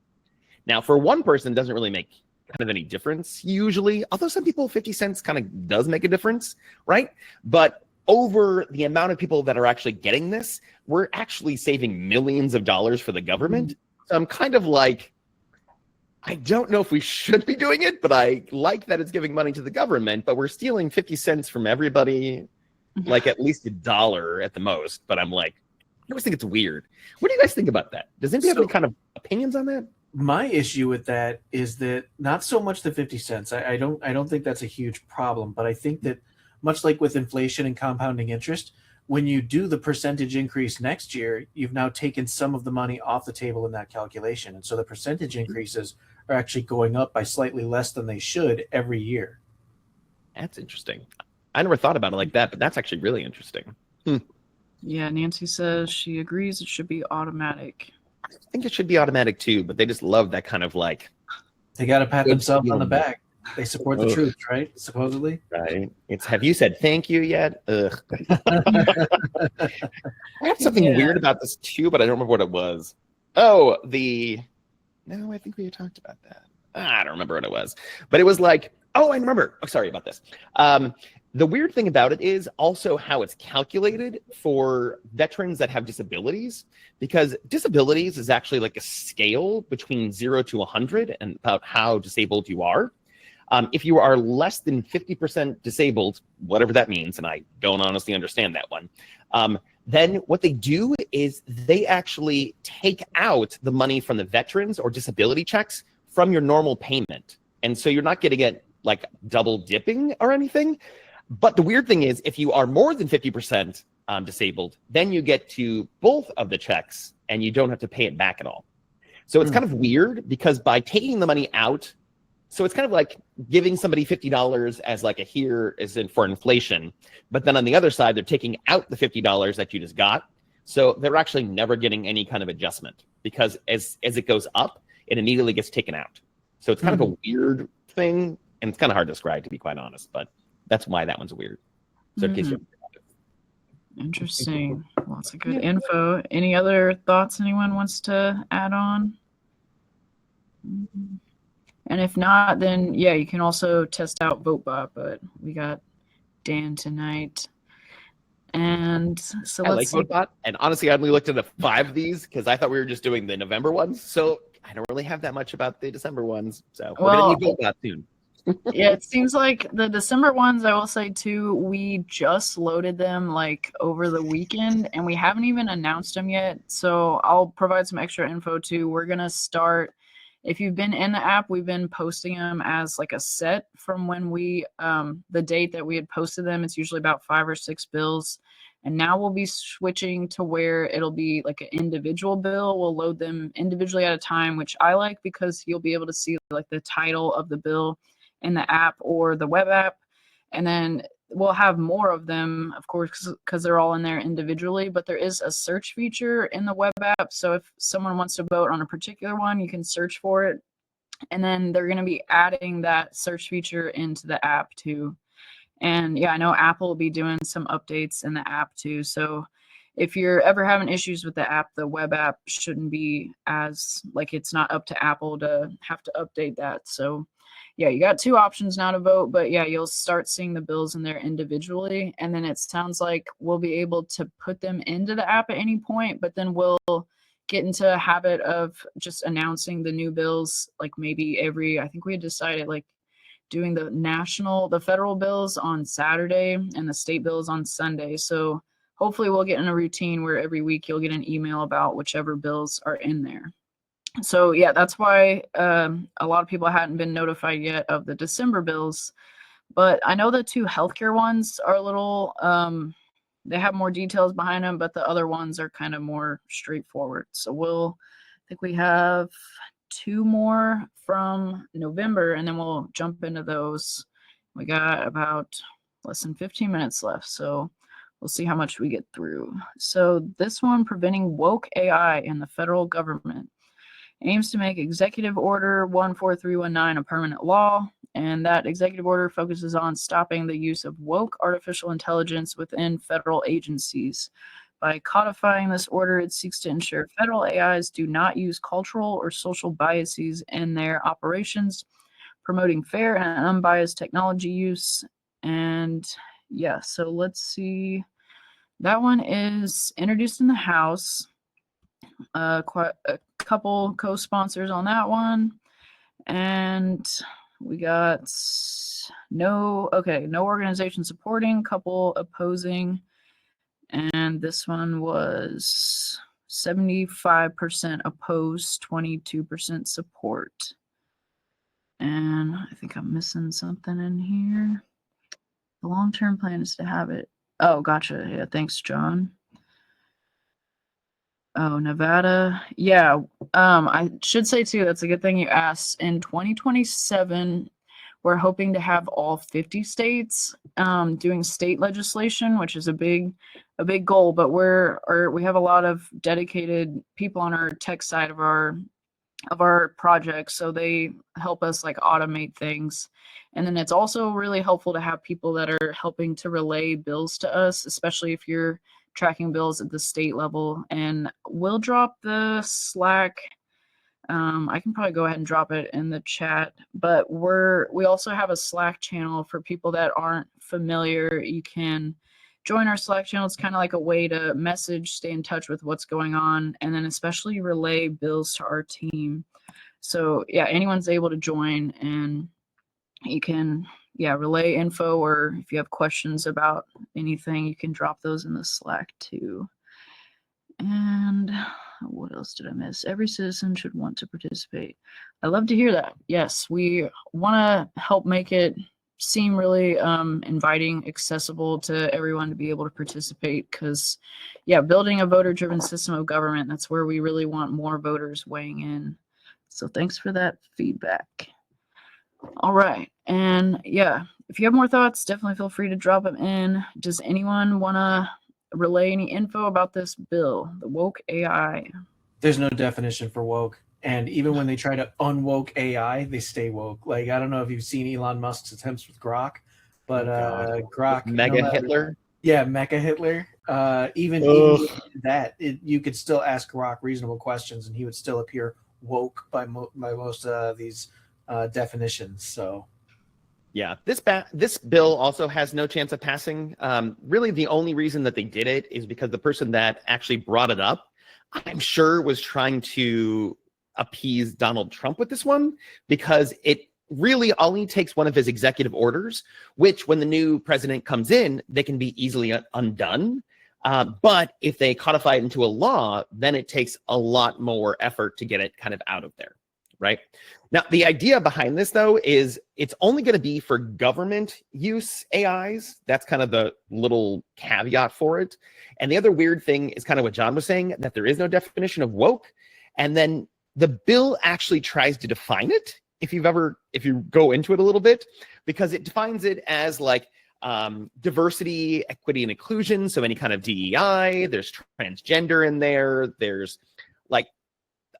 Now, for one person, it doesn't really make kind of any difference usually, although some people 50 cents kind of does make a difference, right? But over the amount of people that are actually getting this, we're actually saving millions of dollars for the government. So I'm kind of like, I don't know if we should be doing it, but I like that it's giving money to the government, but we're stealing 50 cents from everybody, like at least $1 at the most. But I'm like, I always think it's weird. What do you guys think about that? Does anybody have any kind of opinions on that? My issue with that is that not so much the 50 cents. I don't think that's a huge problem, but I think that much like with inflation and compounding interest, when you do the percentage increase next year, you've now taken some of the money off the table in that calculation. And so the percentage increases are actually going up by slightly less than they should every year. That's interesting. I never thought about it like that, but that's actually really interesting. Yeah, Nancy says she agrees it should be automatic. I think it should be automatic too, but they just love that kind of like. They got to pat themselves on the back. They support the truth, right? Supposedly. Right. It's, have you said thank you yet? Ugh. I have something weird about this too, but I don't remember what it was. No, I think we talked about that. I don't remember what it was, but it was like Oh, I remember. Oh, sorry about this. The weird thing about it is also how it's calculated for veterans that have disabilities, because disabilities is actually like a scale between 0 to 100 and about how disabled you are. If you are less than 50% disabled, whatever that means, and I don't honestly understand that one, then what they do is they actually take out the money from the veterans or disability checks from your normal payment. And so you're not getting it like double dipping or anything. But the weird thing is, if you are more than 50% disabled, then you get to both of the checks and you don't have to pay it back at all. So it's kind of weird because by taking the money out, so it's kind of like giving somebody $50 as like a here is in for inflation, but then on the other side, they're taking out the $50 that you just got. So they're actually never getting any kind of adjustment because as it goes up, it immediately gets taken out. So it's kind of a weird thing, and it's kind of hard to describe, to be quite honest, but that's why that one's weird. So in case you Interesting. Lots of good info. Any other thoughts anyone wants to add on? And if not, then yeah, you can also test out VoteBot, but we got Dan tonight. And so I let's like VoteBot, and honestly, I only looked at 5 of these because I thought we were just doing the November ones. So I don't really have that much about the December ones. So we're gonna need VoteBot soon. Yeah, it seems like the December ones, I will say too, we just loaded them like over the weekend and we haven't even announced them yet. So I'll provide some extra info too. We're going to start, if you've been in the app, we've been posting them as like a set from when we, the date that we had posted them. It's usually about 5 or 6 bills. And now we'll be switching to where it'll be like an individual bill. We'll load them individually at a time, which I like because you'll be able to see like the title of the bill in the app or the web app. And then we'll have more of them, of course, because they're all in there individually, but there is a search feature in the web app. So if someone wants to vote on a particular one, you can search for it. And then they're going to be adding that search feature into the app too. And yeah, I know Apple will be doing some updates in the app too. So if you're ever having issues with the app, the web app shouldn't be as like it's not up to Apple to have to update that. So yeah, you got 2 options now to vote, but yeah, you'll start seeing the bills in there individually. And then it sounds like we'll be able to put them into the app at any point, but then we'll get into a habit of just announcing the new bills, like maybe I think we had decided like doing the federal bills on Saturday and the state bills on Sunday. So hopefully we'll get in a routine where every week you'll get an email about whichever bills are in there. So yeah, that's why a lot of people hadn't been notified yet of the December bills. But I know the 2 healthcare ones are a little, they have more details behind them, but the other ones are kind of more straightforward. So I think we have 2 more from November, and then we'll jump into those. We got about less than 15 minutes left, so we'll see how much we get through. So this one, preventing woke AI in the federal government, aims to make Executive Order 14319 a permanent law, and that executive order focuses on stopping the use of woke artificial intelligence within federal agencies. By codifying this order, it seeks to ensure federal AIs do not use cultural or social biases in their operations, promoting fair and unbiased technology use. And yeah, so let's see. That one is introduced in the House. Quite a couple co-sponsors on that one, and we got no organization supporting, couple opposing, and this one was 75% opposed, 22% support. And I think I'm missing something in here. The long-term plan is to have it. Oh, gotcha. Yeah, thanks, John. Oh, Nevada. Yeah. I should say too, that's a good thing you asked. In 2027, we're hoping to have all 50 states doing state legislation, which is a big goal, but we have a lot of dedicated people on our tech side of our project, so they help us like automate things. And then it's also really helpful to have people that are helping to relay bills to us, especially if you're tracking bills at the state level. And we'll drop the Slack I can probably go ahead and drop it in the chat, but we also have a Slack channel for people that aren't familiar. You can join our Slack channel. It's kind of like a way to message, stay in touch with what's going on, and then especially relay bills to our team. So yeah, anyone's able to join, and you can relay info, or if you have questions about anything, you can drop those in the Slack too. And what else did I miss? Every citizen should want to participate. I love to hear that. Yes, we want to help make it seem really inviting, accessible to everyone to be able to participate, because building a voter-driven system of government, that's where we really want more voters weighing in. So thanks for that feedback. All right, and if you have more thoughts, definitely feel free to drop them in. Does anyone want to relay any info about this bill, the woke AI? There's no definition for woke. And even when they try to unwoke AI, they stay woke. Like, I don't know if you've seen Elon Musk's attempts with Grok, but Grok... Mega Hitler? Yeah, Mecha Hitler. Even with that, you could still ask Grok reasonable questions, and he would still appear woke by most of these definitions. So... Yeah, this bill also has no chance of passing. Really, the only reason that they did it is because the person that actually brought it up, I'm sure, was trying to appease Donald Trump with this one, because it really only takes one of his executive orders, which when the new president comes in, they can be easily undone. But if they codify it into a law, then it takes a lot more effort to get it kind of out of there. Right? Now, the idea behind this, though, is it's only going to be for government use AIs. That's kind of the little caveat for it. And the other weird thing is kind of what John was saying, that there is no definition of woke. And then the bill actually tries to define it, if you go into it a little bit, because it defines it as like diversity, equity, and inclusion. So any kind of DEI, there's transgender in there. There's like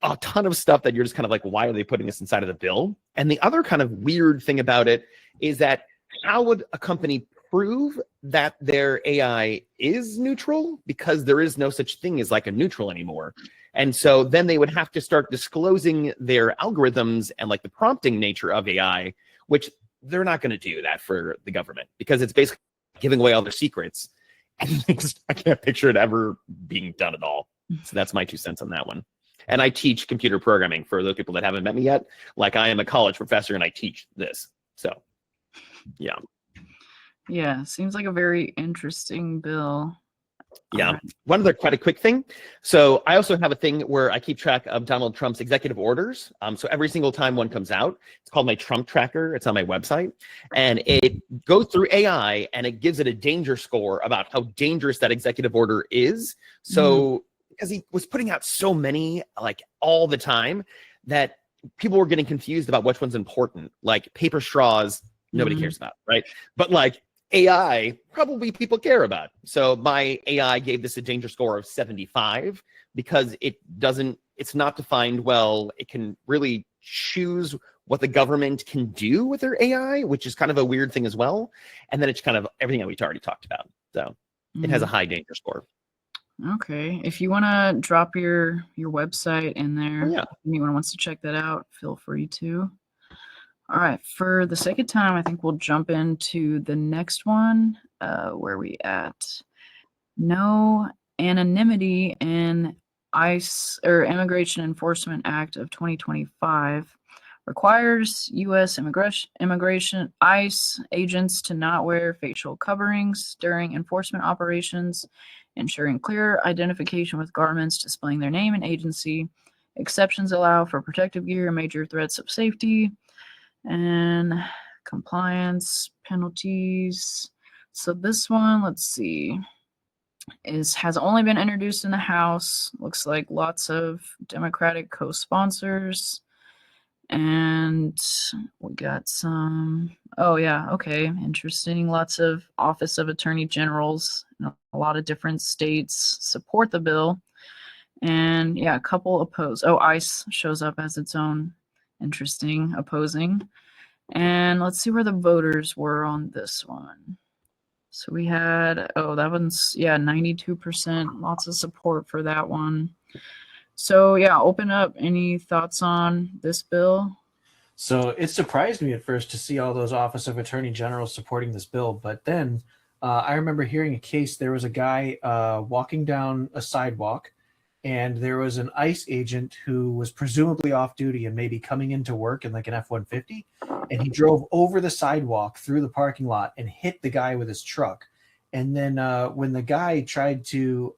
a ton of stuff that you're just kind of like, why are they putting this inside of the bill? And the other kind of weird thing about it is that how would a company prove that their AI is neutral? Because there is no such thing as like a neutral anymore. And so then they would have to start disclosing their algorithms and like the prompting nature of AI, which they're not going to do that for the government, because it's basically giving away all their secrets. And I can't picture it ever being done at all. So that's my 2 cents on that one. And I teach computer programming for those people that haven't met me yet. Like, I am a college professor and I teach this. So, yeah. Yeah, seems like a very interesting bill. Yeah. One other quite a quick thing. So I also have a thing where I keep track of Donald Trump's executive orders. So every single time one comes out, it's called my Trump tracker. It's on my website. And it goes through AI and it gives it a danger score about how dangerous that executive order is. So because he was putting out so many, like, all the time, that people were getting confused about which one's important. Like paper straws, nobody cares about, right? But like AI, probably people care about. So my AI gave this a danger score of 75 because it's not defined well. It can really choose what the government can do with their AI, which is kind of a weird thing as well. And then it's kind of everything that we already talked about. So it has a high danger score. Okay. If you want to drop your website in there, if anyone wants to check that out, feel free to. All right. For the sake of time, I think we'll jump into the next one. Where are we at? No anonymity in ICE, or Immigration Enforcement Act of 2025, requires U.S. immigration ICE agents to not wear facial coverings during enforcement operations, ensuring clear identification with garments displaying their name and agency. Exceptions allow for protective gear and major threats of safety, and compliance penalties. So this one, let's see, has only been introduced in the House. Looks like lots of Democratic co-sponsors. And we got some, interesting. Lots of Office of Attorney Generals in a lot of different states support the bill. And a couple oppose. ICE shows up as its own. Interesting, opposing. And let's see where the voters were on this one. So we had, that one's, 92%, lots of support for that one. So yeah, open up. Any thoughts on this bill? So it surprised me at first to see all those Office of Attorney General supporting this bill, but then I remember hearing a case. There was a guy walking down a sidewalk, and there was an ICE agent who was presumably off duty and maybe coming into work in like an F-150, and he drove over the sidewalk through the parking lot and hit the guy with his truck. And then when the guy tried to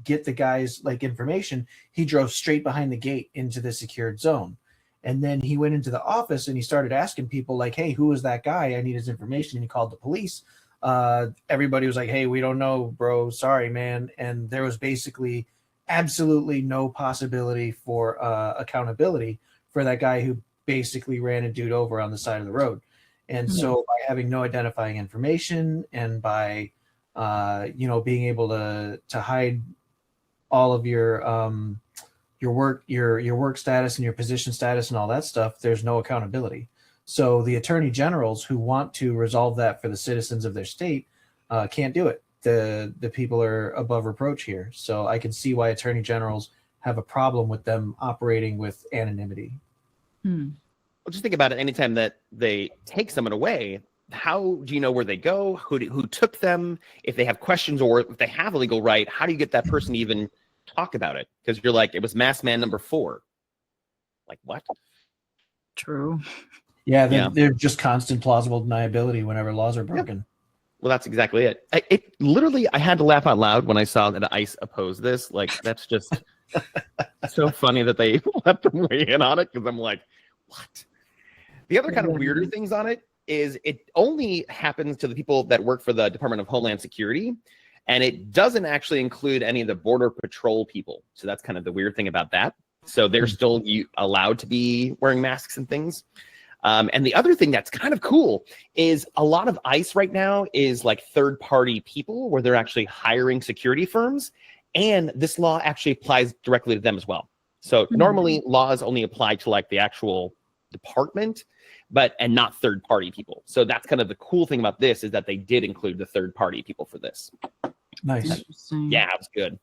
get the guy's like information, he drove straight behind the gate into the secured zone. And then he went into the office and he started asking people like, hey, who is that guy? I need his information. And he called the police. Everybody was like, hey, we don't know, bro. Sorry, man. And there was basically absolutely no possibility for accountability for that guy who basically ran a dude over on the side of the road. And so by having no identifying information and by, being able to hide all of your work status and your position status and all that stuff, there's no accountability. So the attorney generals who want to resolve that for the citizens of their state can't do it. The people are above reproach here. So I can see why attorney generals have a problem with them operating with anonymity. Well, just think about it. Anytime that they take someone away, how do you know where they go? Who took them? If they have questions or if they have a legal right, how do you get that person to even talk about it? Because you're like, it was mask man number 4. Like, what? True. Yeah, they're just constant plausible deniability whenever laws are broken. Yeah. Well, that's exactly it. It literally, I had to laugh out loud when I saw that ICE opposed this. Like, that's just so funny that they let them weigh in on it, because I'm like, what? The other kind of weirder things on it is it only happens to the people that work for the Department of Homeland Security, and it doesn't actually include any of the Border Patrol people. So that's kind of the weird thing about that. So they're still allowed to be wearing masks and things. And the other thing that's kind of cool is a lot of ICE right now is like third-party people where they're actually hiring security firms, and this law actually applies directly to them as well. So normally laws only apply to like the actual department, and not third-party people. So that's kind of the cool thing about this, is that they did include the third-party people for this. Nice. Yeah, it was good.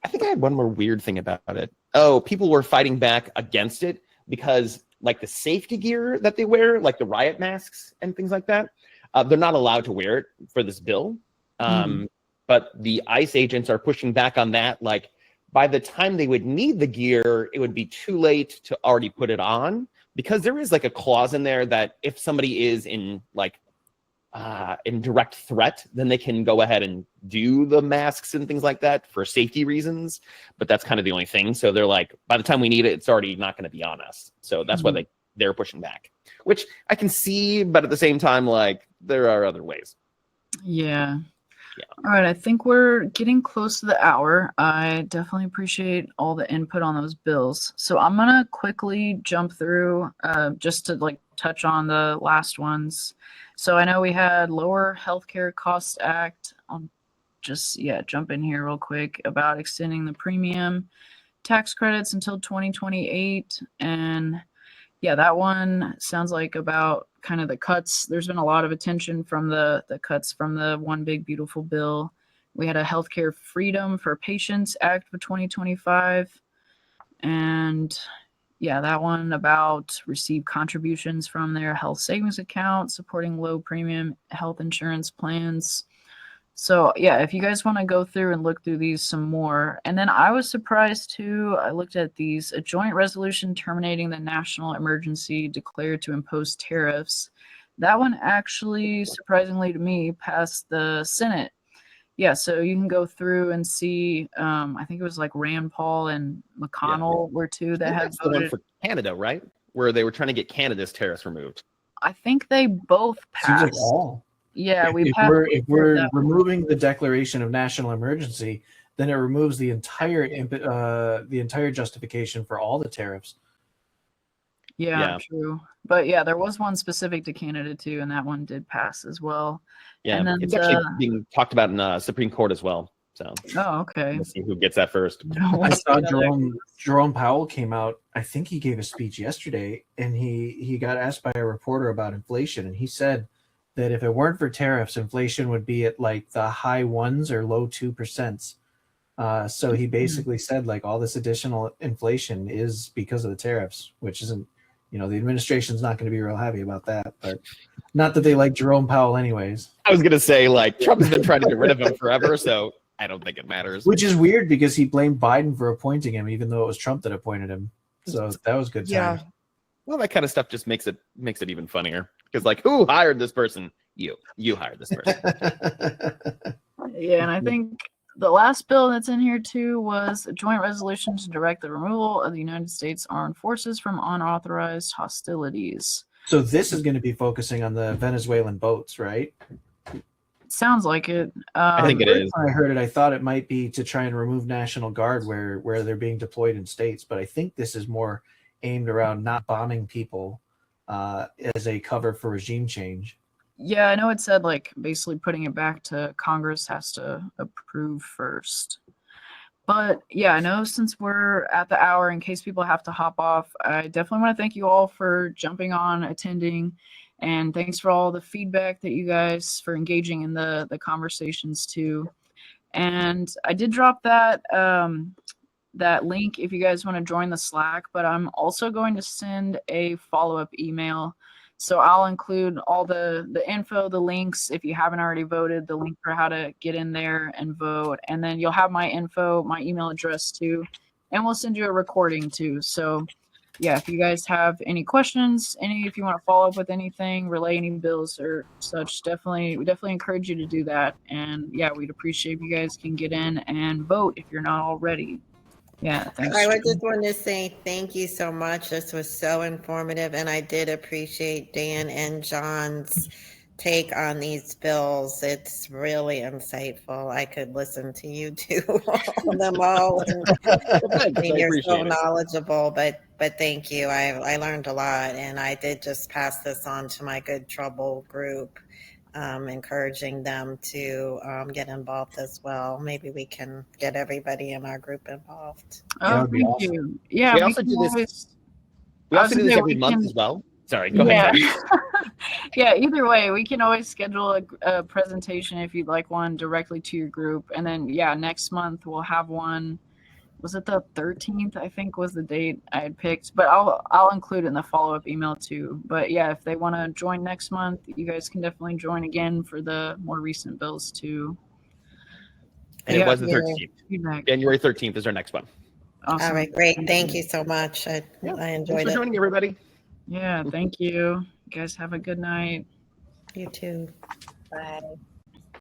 I think I had one more weird thing about it. Oh, people were fighting back against it because like the safety gear that they wear, like the riot masks and things like that, they're not allowed to wear it for this bill. But the ICE agents are pushing back on that. Like, by the time they would need the gear, it would be too late to already put it on, because there is like a clause in there that if somebody is in direct threat, then they can go ahead and do the masks and things like that for safety reasons. But that's kind of the only thing. So they're like, by the time we need it, it's already not going to be on us. So that's why they're pushing back, which I can see. But at the same time, like, there are other ways. Yeah. All right, I think we're getting close to the hour. I definitely appreciate all the input on those bills. So I'm gonna quickly jump through just to like touch on the last ones. So I know we had Lower Healthcare Cost Act. I'll just jump in here real quick about extending the premium tax credits until 2028. And yeah, that one sounds like about kind of the cuts. There's been a lot of attention from the cuts from the One Big Beautiful Bill. We had a Healthcare Freedom for Patients Act for 2025. And yeah, that one about receive contributions from their health savings account, supporting low premium health insurance plans. So yeah, if you guys want to go through and look through these some more. And then I was surprised too, I looked at these, a joint resolution terminating the national emergency declared to impose tariffs. That one actually, surprisingly to me, passed the Senate. Yeah, so you can go through and see, I think it was like Rand Paul and McConnell were two that had voted. The one for Canada, right? Where they were trying to get Canada's tariffs removed. I think they both passed. Seems like all. Yeah, if we're removing the declaration of national emergency, then it removes the entire justification for all the tariffs. Yeah, true. But yeah, there was one specific to Canada too, and that one did pass as well. Yeah, and then it's actually being talked about in the Supreme Court as well. So okay. Let's see who gets that first. I saw Jerome Powell came out. I think he gave a speech yesterday, and he got asked by a reporter about inflation, and he said that if it weren't for tariffs, inflation would be at like the high 1s or low 2%. So he basically said like all this additional inflation is because of the tariffs, which isn't, the administration's not going to be real happy about that. But not that they like Jerome Powell anyways. I was going to say, like, Trump's been trying to get rid of him forever, so I don't think it matters. Which is weird because he blamed Biden for appointing him, even though it was Trump that appointed him. So that was good time. Yeah. Well, that kind of stuff just makes it even funnier. Because, like, who hired this person? You hired this person. Yeah, and I think the last bill that's in here too was a joint resolution to direct the removal of the United States Armed Forces from unauthorized hostilities. So this is going to be focusing on the Venezuelan boats, right? Sounds like it. I think it is. When I heard it, I thought it might be to try and remove National Guard where they're being deployed in states, but I think this is more aimed around not bombing people as a cover for regime change. Yeah, I know it said like basically putting it back to Congress has to approve first. But yeah, I know since we're at the hour, in case people have to hop off, I definitely want to thank you all for jumping on, attending, and thanks for all the feedback that you guys for engaging in the conversations too. And I did drop that that link if you guys want to join the Slack, but I'm also going to send a follow-up email. So I'll include all the info, the links, if you haven't already voted, the link for how to get in there and vote. And then you'll have my info, my email address too. And we'll send you a recording too. So yeah, if you guys have any questions, if you want to follow up with anything, relay any bills or such, we definitely encourage you to do that. And yeah, we'd appreciate if you guys can get in and vote if you're not already. Yeah, thanks. I would just want to say thank you so much. This was so informative, and I did appreciate Dan and John's take on these bills. It's really insightful. I could listen to you two on them all. And you're so knowledgeable, but thank you. I learned a lot, and I did just pass this on to my Good Trouble group, encouraging them to get involved as well. Maybe we can get everybody in our group involved. Oh, thank you. Yeah, we also do this. We also do this every month as well. Sorry, go ahead. Yeah, either way, we can always schedule a presentation if you'd like one directly to your group. And then, yeah, next month we'll have one. Was it the 13th? I think was the date I had picked, but I'll include it in the follow-up email too. But yeah, if they want to join next month, you guys can definitely join again for the more recent bills too. And it was the 13th. January 13th is our next one. Awesome. All right, great. Thank you so much. I enjoyed Thanks for joining, everybody. Yeah, thank you. You guys have a good night. You too. Bye.